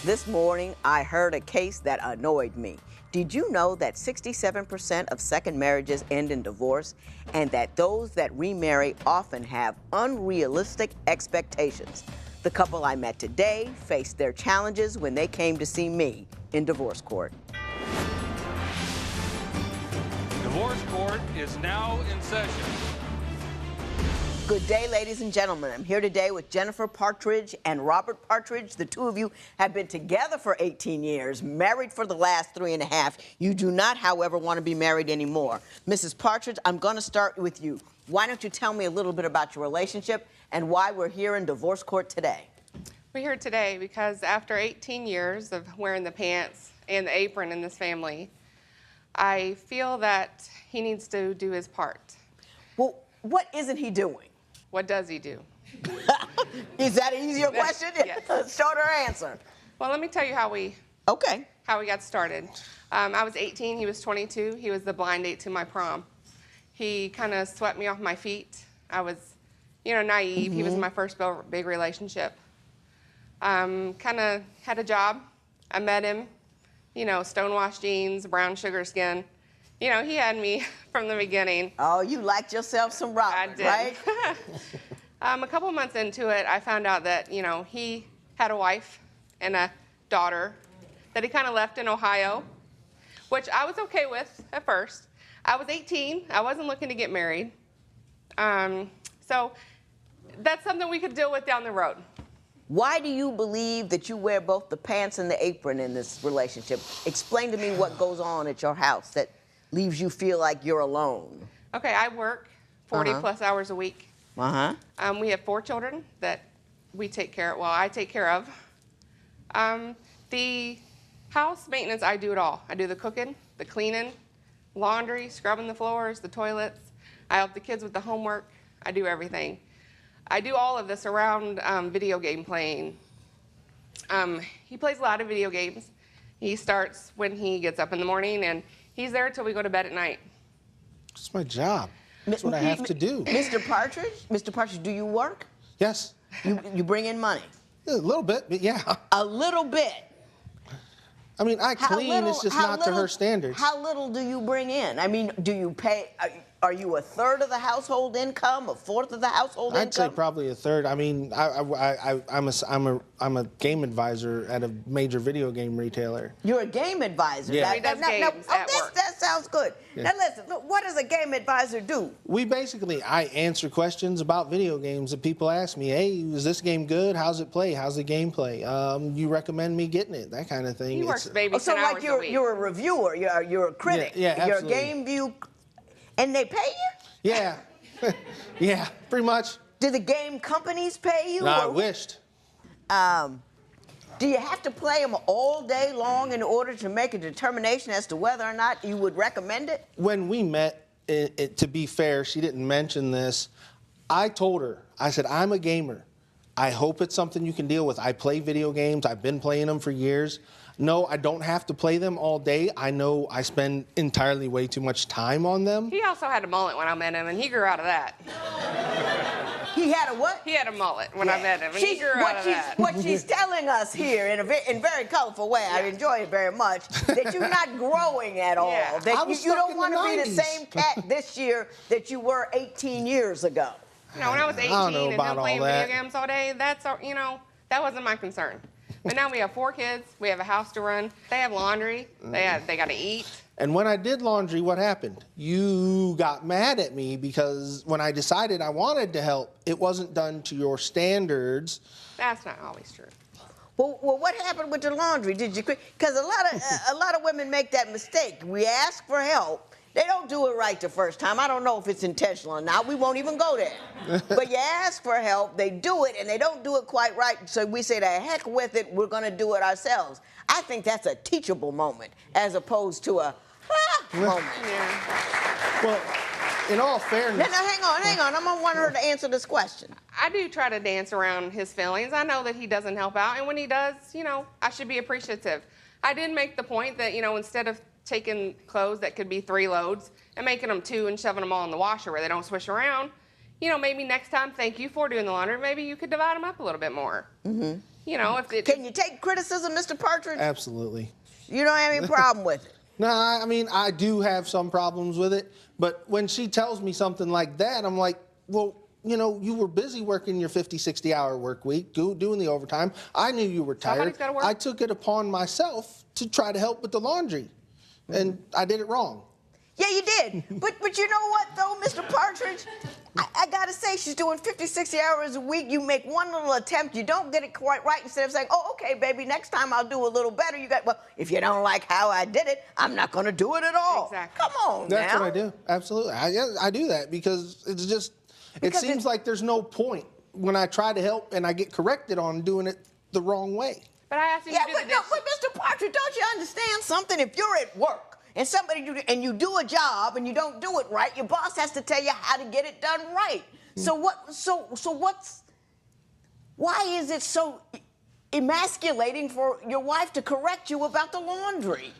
This morning, I heard a case that annoyed me. Did you know that 67% of second marriages end in divorce, and that those that remarry often have unrealistic expectations? The couple I met today faced their challenges when they came to see me in divorce court. Divorce court is now in session. Good day, ladies and gentlemen. I'm here today with Jennifer Partridge and Robert Partridge. The two of you have been together for 18 years, married for the last 3.5. You do not, however, want to be married anymore. Mrs. Partridge, I'm going to start with you. Why don't you tell me a little bit about your relationship and why we're here in divorce court today? We're here today because after 18 years of wearing the pants and the apron in this family, I feel that he needs to do his part. Well, what isn't he doing? What does he do? Is that an easier question? Yes. Shorter answer. Well, let me tell you how we got started. I was 18, he was 22. He was the blind date to my prom. He kind of swept me off my feet. I was, naive. He was my first big relationship. Kind of had a job. I met him, stonewashed jeans, brown sugar skin. He had me from the beginning. Oh, you liked yourself some Robert, I did. Right? A couple months into it, I found out that, he had a wife and a daughter that he kind of left in Ohio, which I was okay with at first. I was 18. I wasn't looking to get married. So that's something we could deal with down the road. Why do you believe that you wear both the pants and the apron in this relationship? Explain to me what goes on at your house that leaves you feel like you're alone. Okay, I work 40 plus hours a week. We have 4 children that we take care of. Well, I take care of. The house maintenance, I do it all. I do the cooking, the cleaning, laundry, scrubbing the floors, the toilets. I help the kids with the homework. I do everything. I do all of this around video game playing. He plays a lot of video games. He starts when he gets up in the morning, and he's there until we go to bed at night. It's my job. That's what I have to do. Mr. Partridge, do you work? Yes. You bring in money? A little bit, but yeah. A little bit? I mean, I clean, it's just not to her standards. How little do you bring in? I mean, do you pay, are you a third of the household income, a fourth of the household income? I'd say probably a third. I mean, I'm a game advisor at a major video game retailer. You're a game advisor? Yeah. He does games at work. That sounds good. Yeah. Now listen, look, what does a game advisor do? I answer questions about video games that people ask me. Hey, is this game good? How's it play? How's the gameplay? You recommend me getting it? That kind of thing. He works maybe 10 hours a week. You're a reviewer, you're a critic. Yeah, absolutely. You're a game view, and they pay you? Yeah. Yeah, pretty much. Do the game companies pay you? No, I wished. Do you have to play them all day long in order to make a determination as to whether or not you would recommend it? When we met, to be fair, she didn't mention this. I told her, I said, I'm a gamer. I hope it's something you can deal with. I play video games. I've been playing them for years. No, I don't have to play them all day. I know I spend entirely way too much time on them. He also had a mullet when I met him, and he grew out of that. He had a what? He had a mullet when I met him, and he grew out of that. What she's telling us here in a very colorful way, I enjoy it very much, that you're not growing at all. Yeah. That you don't want to be the same cat this year that you were 18 years ago. When I was 18 and him playing video games all day, that wasn't my concern. But now we have 4 kids. We have a house to run. They have laundry. They got to eat. And when I did laundry, what happened? You got mad at me because when I decided I wanted to help, it wasn't done to your standards. That's not always true. Well, what happened with the laundry? Did you quit? Because a lot of women make that mistake. We ask for help. They don't do it right the first time. I don't know if it's intentional or not. We won't even go there. But you ask for help, they do it, and they don't do it quite right. So we say, the heck with it, we're going to do it ourselves. I think that's a teachable moment as opposed to a moment. Yeah. Well, in all fairness... Now, hang on. I'm going to want her to answer this question. I do try to dance around his feelings. I know that he doesn't help out, and when he does, I should be appreciative. I did make the point that, instead of taking clothes that could be 3 loads and making them 2 and shoving them all in the washer where they don't swish around, maybe next time, thank you for doing the laundry, maybe you could divide them up a little bit more. you know, if it... Can you take criticism, Mr. Partridge? Absolutely. You don't have any problem with it? No, I mean, I do have some problems with it, but when she tells me something like that, I'm like, well, you know, you were busy working your 50, 60-hour work week, doing the overtime. I knew you were tired. Somebody's gotta work. I took it upon myself to try to help with the laundry, and I did it wrong. Yeah, you did. But you know what, though, Mr. Partridge? I got to say, she's doing 50, 60 hours a week. You make one little attempt. You don't get it quite right. Instead of saying, oh, okay, baby, next time I'll do a little better. You got, well, if you don't like how I did it, I'm not going to do it at all. Exactly. Come on That's now. what I do. Absolutely. I do that because it's just, it seems like there's no point when I try to help and I get corrected on doing it the wrong way. But I asked you Yeah, to do the dishes. but Mr. Partridge, don't you understand something? If you're at work and you do a job and you don't do it right, your boss has to tell you how to get it done right. Why is it so emasculating for your wife to correct you about the laundry?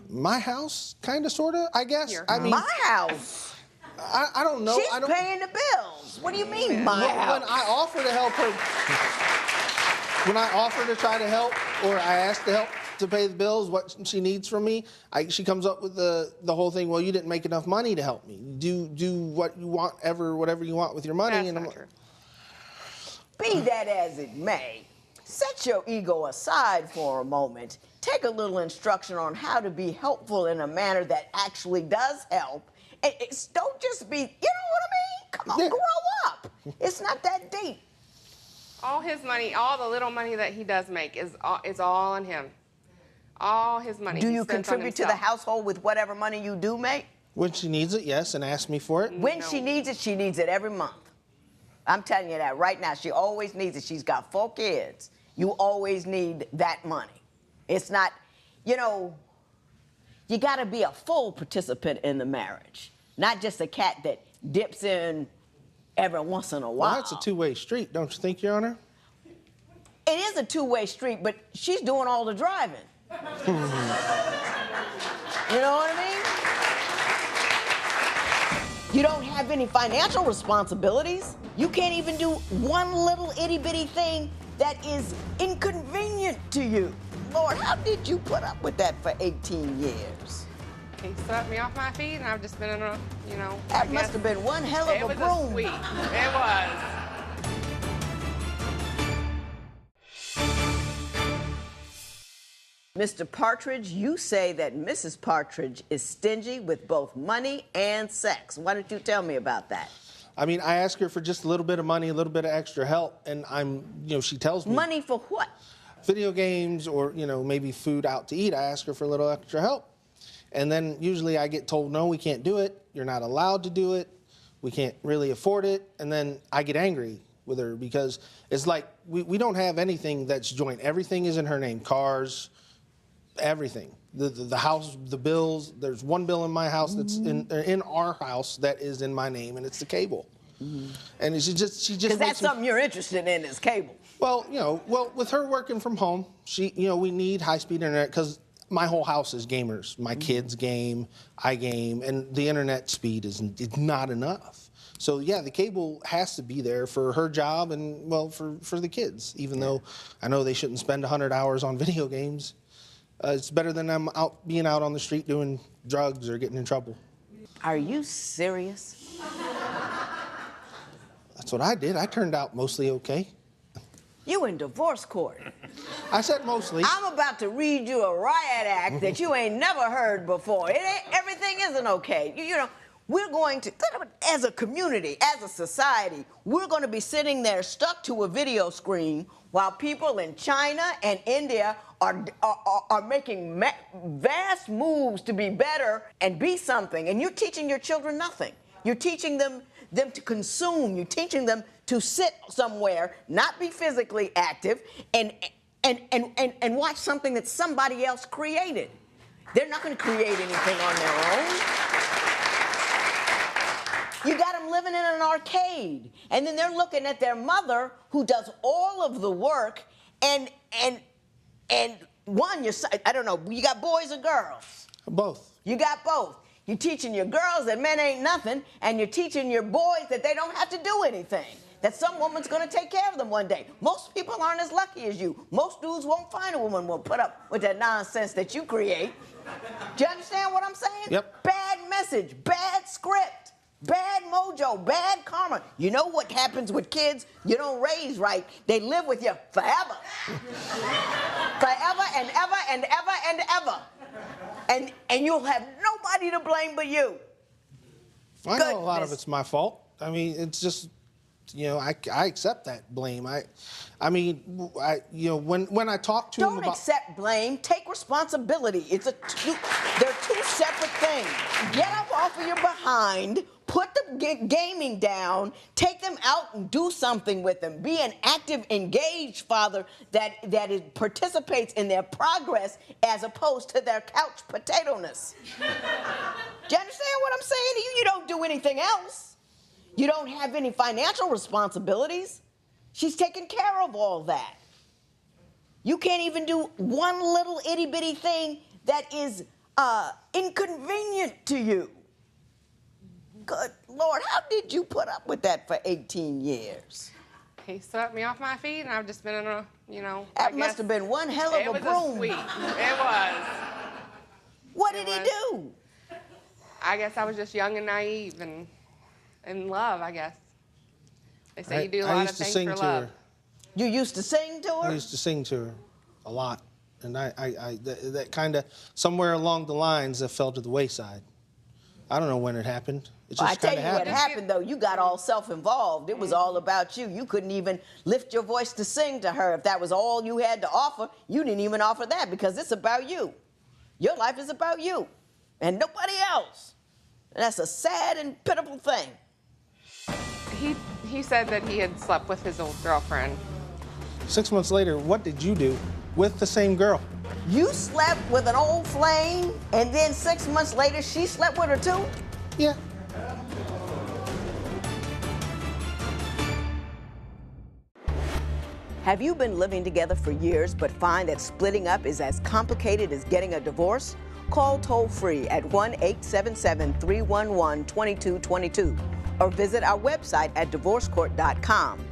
My house, kind of, sort of, I guess. I mean, my house. I don't know. She's paying the bills. What do you mean, my house? When I offer to help her, when I offer to try to help, or I ask to help to pay the bills, what she needs from me, she comes up with the whole thing. Well, you didn't make enough money to help me. Do what you want, whatever you want with your money. That's and not true. Be that as it may, set your ego aside for a moment. Take a little instruction on how to be helpful in a manner that actually does help. And don't just be, you know what I mean? Come on, grow up. It's not that deep. All his money, all the little money that he does make is all on him. All his money. Do he you spends on contribute to the himself. household with whatever money you do make? When she needs it, yes, and ask me for it. When she needs it every month. I'm telling you that right now. She always needs it. She's got 4 kids. You always need that money. It's not, you know, you got to be a full participant in the marriage, not just a cat that dips in every once in a while. Well, that's a two-way street, don't you think, Your Honor? It is a two-way street, but she's doing all the driving. You know what I mean? You don't have any financial responsibilities. You can't even do one little itty-bitty thing that is inconvenient to you. Lord, how did you put up with that for 18 years? He swept me off my feet, and I've just been in a, you know. That must have been one hell of a broom. It was a sweep. It was. Mr. Partridge, you say that Mrs. Partridge is stingy with both money and sex. Why don't you tell me about that? I mean, I ask her for just a little bit of money, a little bit of extra help, and she tells me. Money for what? Video games or, maybe food out to eat. I ask her for a little extra help. And then usually I get told, no, we can't do it. You're not allowed to do it. We can't really afford it. And then I get angry with her because it's like we don't have anything that's joint. Everything is in her name. Cars, everything. The house, the bills. There's one bill in my house that's in our house that is in my name, and it's the cable. And she just because that's something you're interested in is cable. Well, with her working from home, we need high-speed internet because my whole house is gamers. My kids game, I game, and the internet speed is not enough. So yeah, the cable has to be there for her job and for the kids. Even though I know they shouldn't spend 100 hours on video games, it's better than them being out on the street doing drugs or getting in trouble. Are you serious? That's what I did. I turned out mostly okay. You in divorce court. I said mostly. I'm about to read you a riot act that you ain't never heard before. Everything isn't okay. We're going to, as a community, as a society, we're going to be sitting there stuck to a video screen while people in China and India are making vast moves to be better and be something. And you're teaching your children nothing. You're teaching them to consume. You're teaching them to sit somewhere, not be physically active, and watch something that somebody else created. They're not going to create anything on their own. You got them living in an arcade, and then they're looking at their mother who does all of the work, and one, I don't know, you got boys or girls? Both. You got both. You're teaching your girls that men ain't nothing, and you're teaching your boys that they don't have to do anything. that some woman's going to take care of them one day. Most people aren't as lucky as you. Most dudes won't find a woman who will put up with that nonsense that you create. Do you understand what I'm saying? Yep. Bad message, bad script, bad mojo, bad karma. You know what happens with kids? You don't raise right. They live with you forever. Forever and ever and ever and ever. And you'll have nobody to blame but you. I know a lot of it's my fault. I mean, it's just, you know, I accept that blame. I mean, when I talk to him about... Don't accept blame. Take responsibility. They're two separate things. Get up off of your behind, put the gaming down, take them out and do something with them. Be an active, engaged father that participates in their progress as opposed to their couch potato-ness. Do you understand what I'm saying to you? You don't do anything else. You don't have any financial responsibilities. She's taking care of all that. You can't even do one little itty-bitty thing that is inconvenient to you. Good Lord, how did you put up with that for 18 years? He swept me off my feet, and I've just been in a, That must have been one hell of a broom. It was a sweep. It was. What did he do? I guess I was just young and naive and in love, I guess. They say you do a lot of things for love. You used to sing to her? I used to sing to her a lot. And that kind of, somewhere along the lines, that fell to the wayside. I don't know when it happened. It just I tell you what happened, though. You got all self-involved. It was all about you. You couldn't even lift your voice to sing to her. If that was all you had to offer, you didn't even offer that because it's about you. Your life is about you and nobody else. And that's a sad and pitiful thing. He said that he had slept with his old girlfriend. 6 months later, what did you do with the same girl? You slept with an old flame, and then 6 months later, she slept with her too? Yeah. Have you been living together for years but find that splitting up is as complicated as getting a divorce? Call toll-free at 1-877-311-2222 or visit our website at divorcecourt.com.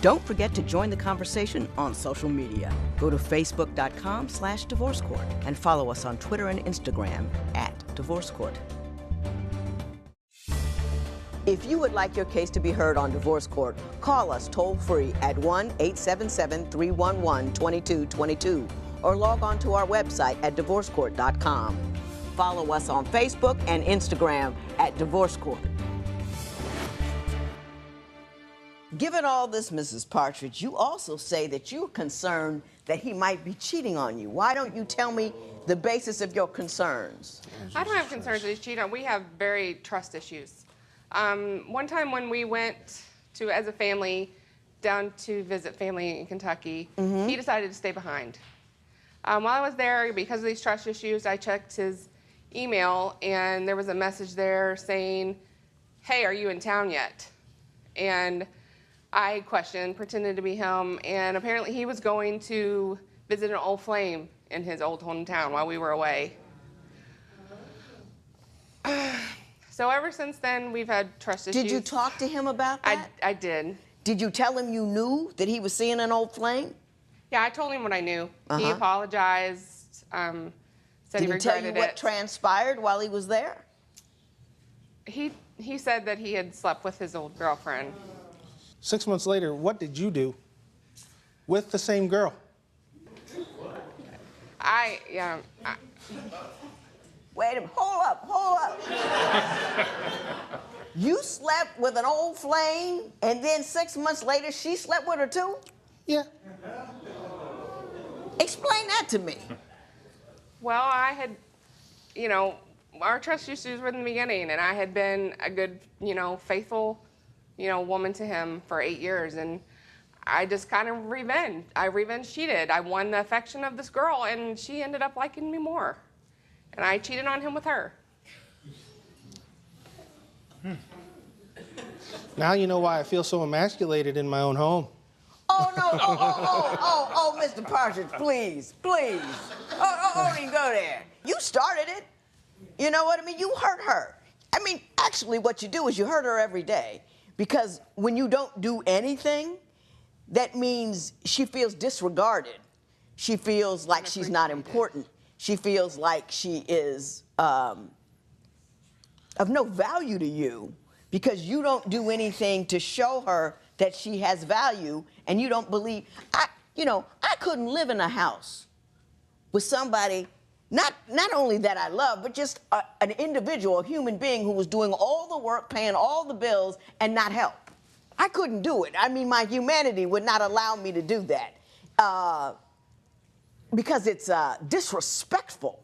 Don't forget to join the conversation on social media. Go to facebook.com/divorcecourt and follow us on Twitter and Instagram @divorcecourt. If you would like your case to be heard on Divorce Court, call us toll-free at 1-877-311-2222 or log on to our website at divorcecourt.com. Follow us on Facebook and Instagram @divorcecourt. Given all this, Mrs. Partridge, you also say that you're concerned that he might be cheating on you. Why don't you tell me the basis of your concerns? I don't have concerns that he's cheating on. We have very trust issues. One time when we went to, as a family, down to visit family in Kentucky, he decided to stay behind. While I was there, because of these trust issues, I checked his email, and there was a message there saying, "Hey, are you in town yet?" And I questioned, pretended to be him, and apparently he was going to visit an old flame in his old hometown while we were away. So ever since then, we've had trust issues. Did you talk to him about that? I did. Did you tell him you knew that he was seeing an old flame? Yeah, I told him what I knew. He apologized, said he regretted it. Did he tell you what transpired while he was there? He said that he had slept with his old girlfriend. 6 months later, what did you do with the same girl? Wait a minute, hold up. You slept with an old flame, and then 6 months later, she slept with her too? Yeah. Explain that to me. Well, I had, our trust issues were in the beginning, and I had been a good, faithful, woman to him for 8 years, and I just kind of revenge cheated. I won the affection of this girl, and she ended up liking me more. And I cheated on him with her. Now you know why I feel so emasculated in my own home. Oh, no. Oh, Mr. Partridge, please. Don't even go there. You started it. You know what I mean? You hurt her. I mean, actually, what you do is you hurt her every day. Because when you don't do anything, that means she feels disregarded. She feels like she's not important. She feels like she is of no value to you because you don't do anything to show her that she has value, and you don't believe. I couldn't live in a house with somebody, not only that I love, but just an individual, a human being who was doing all the work, paying all the bills, and not help. I couldn't do it. I mean, my humanity would not allow me to do that because it's disrespectful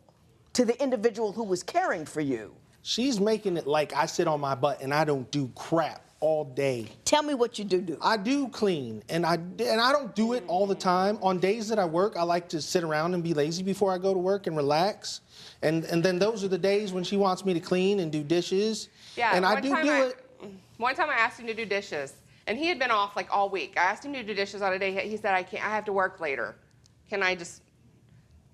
to the individual who was caring for you. She's making it like I sit on my butt and I don't do crap all day. Tell me what you do. I do clean, and I don't do it all the time. On days that I work, I like to sit around and be lazy before I go to work and relax. And then those are the days when she wants me to clean and do dishes. Yeah, and I do it. One time I asked him to do dishes, and he had been off like all week. I asked him to do dishes on a day. He said, I can't, I have to work later. Can I just,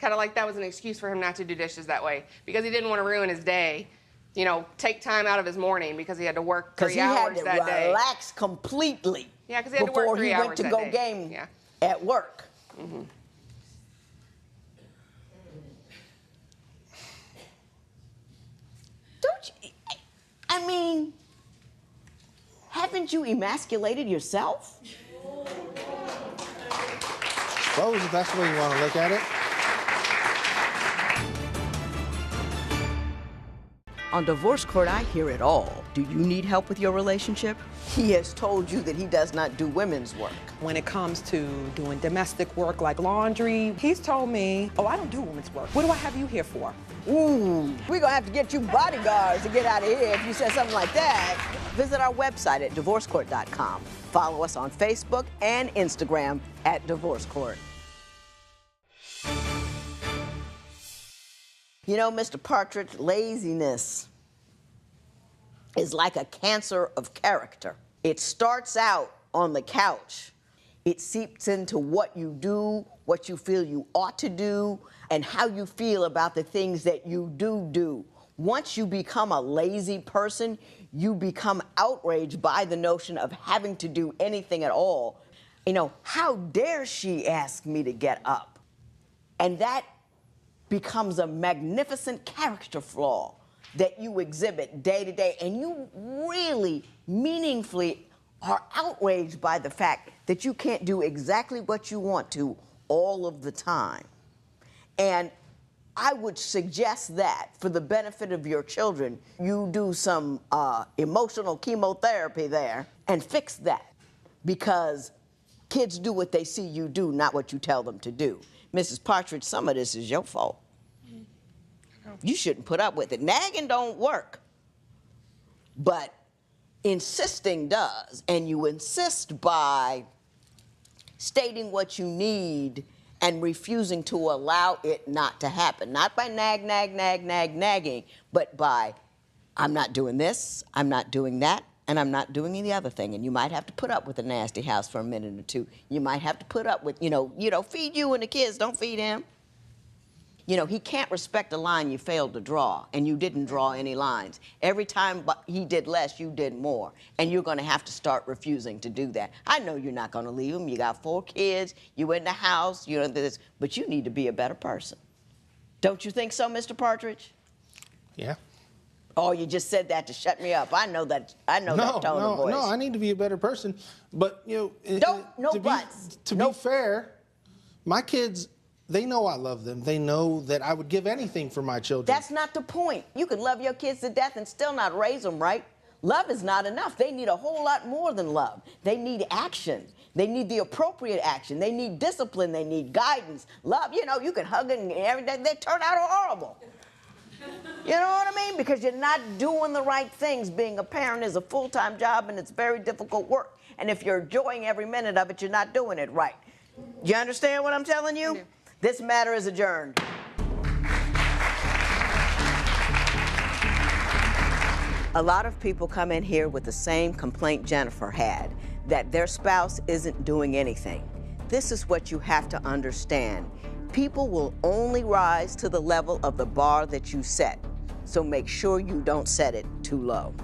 kind of like that was an excuse for him not to do dishes that way because he didn't want to ruin his day. You know, take time out of his morning because he had to work 3 hours that day. Because he had to relax completely. Yeah, because he had to work 3 hours before he went to go game at work. Mm-hmm. Don't you? I mean, haven't you emasculated yourself? I suppose if that's the way you want to look at it. On Divorce Court, I hear it all. Do you need help with your relationship? He has told you that he does not do women's work. When it comes to doing domestic work like laundry, he's told me, oh, I don't do women's work. What do I have you here for? Ooh, we're gonna have to get you bodyguards to get out of here if you said something like that. Visit our website at divorcecourt.com. Follow us on Facebook and Instagram at Divorce Court. You know, Mr. Partridge, laziness is like a cancer of character. It starts out on the couch. It seeps into what you do, what you feel you ought to do, and how you feel about the things that you do. Once you become a lazy person, you become outraged by the notion of having to do anything at all. You know, how dare she ask me to get up? And that becomes a magnificent character flaw that you exhibit day to day, and you really meaningfully are outraged by the fact that you can't do exactly what you want to all of the time. And I would suggest that for the benefit of your children, you do some emotional chemotherapy there and fix that, because kids do what they see you do, not what you tell them to do. Mrs. Partridge, some of this is your fault. You shouldn't put up with it. Nagging don't work, but insisting does, and you insist by stating what you need and refusing to allow it not to happen. Not by nagging, but by, I'm not doing this, I'm not doing that, and I'm not doing any other thing. And you might have to put up with a nasty house for a minute or two. You might have to put up with, feed you and the kids, don't feed him. You know, he can't respect a line you failed to draw, and you didn't draw any lines. Every time he did less, you did more, and you're going to have to start refusing to do that. I know you're not going to leave him. You got 4 kids, you in the house, this, but you need to be a better person. Don't you think so, Mr. Partridge? Yeah. Oh, you just said that to shut me up. I know that tone of voice. No, I need to be a better person. But, to be fair, my kids, they know I love them. They know that I would give anything for my children. That's not the point. You could love your kids to death and still not raise them right. Love is not enough. They need a whole lot more than love. They need action. They need the appropriate action. They need discipline. They need guidance. Love, you can hug it and everything. They turn out horrible. You know what I mean? Because you're not doing the right things. Being a parent is a full-time job, and it's very difficult work. And if you're enjoying every minute of it, you're not doing it right. You understand what I'm telling you? This matter is adjourned. A lot of people come in here with the same complaint Jennifer had, that their spouse isn't doing anything. This is what you have to understand. People will only rise to the level of the bar that you set, so make sure you don't set it too low.